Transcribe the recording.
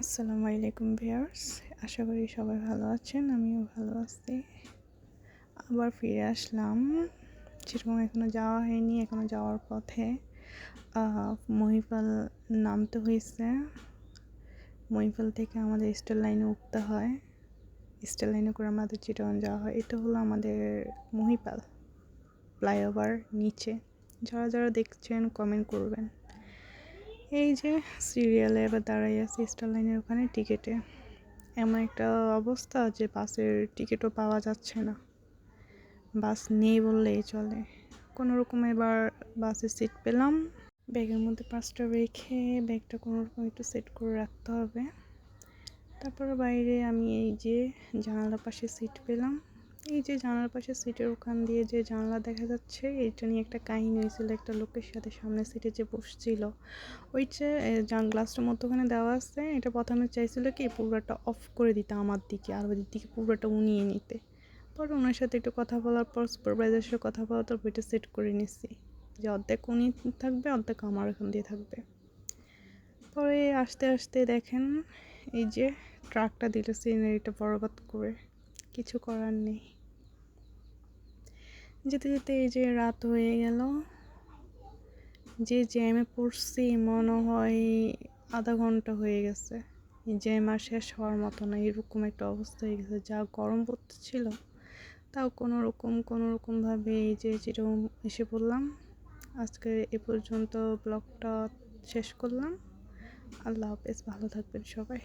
আসসালামু আলাইকুম ভিউয়ার্স, আশা করি সবাই ভালো আছেন। আমিও ভালো আছি। আবার ফিরে আসলাম। যেরকম এখনো যাওয়া হয়নি, এখনো যাওয়ার পথে মহিপাল নামতে হয়েছে। মহিপাল থেকে আমাদের স্টার লাইনে উঠতে হয়। স্টার লাইনে করে আমাদের চিটাগাং যাওয়া হয়। এটা হলো আমাদের মহিপাল ফ্লাইওভার নিচে। যারা যারা দেখছেন কমেন্ট করবেন। এই যে সিরিয়ালে এবার দাঁড়াই আছি স্টার লাইনের ওখানে টিকিটে। এমন একটা অবস্থা যে বাসের টিকিটও পাওয়া যাচ্ছে না, বাস নেই বললেই চলে। কোনো রকম এবার বাসের সিট পেলাম। ব্যাগের মধ্যে 5টা রেখে ব্যাগটা কোনো রকম একটু সেট করে রাখতে হবে। তারপরে বাইরে আমি এই যে জানালার পাশে সিট পেলাম। এই যে জানালার পাশে সিটের ওখান দিয়ে যে জানলা দেখা যাচ্ছে, এইটা নিয়ে একটা কাহিনী হয়েছিল। একটা লোকের সাথে সামনের সিটে যে বসছিল, ওই যে গ্লাসটার মধ্যখানে দেওয়া আছে, এটা প্রথমে চাইছিল কি পুরোটা অফ করে দিতে আমার দিকে, আর ওই দিকে পুরোটা উনিয়ে নিতে। পরে ওনার সাথে একটু কথা বলার পর সুপারভাইজারের সাথে কথা বলার পর ওইটা সেট করে নিচ্ছি যে অর্ধেক উনি থাকবে, অর্ধেক আমার এখান দিয়ে থাকবে। পরে আস্তে আস্তে দেখেন এই যে ট্রাকটা দিল সিনারিটা বরবাদ করে। কিছু করার নেই। যেতে যেতে এই যে রাত হয়ে গেল। যে জ্যামে পড়ছি মনে হয় আধা ঘন্টা হয়ে গেছে। জ্যাম আর শেষ হওয়ার মতো না, এরকম একটা অবস্থা হয়ে গেছে। যা গরম পড়তেছিল, তাও কোনোরকমভাবে এই যে যেরকম এসে পড়লাম। আজকে এ পর্যন্ত ব্লগটা শেষ করলাম। আল্লাহ হাফেজ, ভালো থাকবেন সবাই।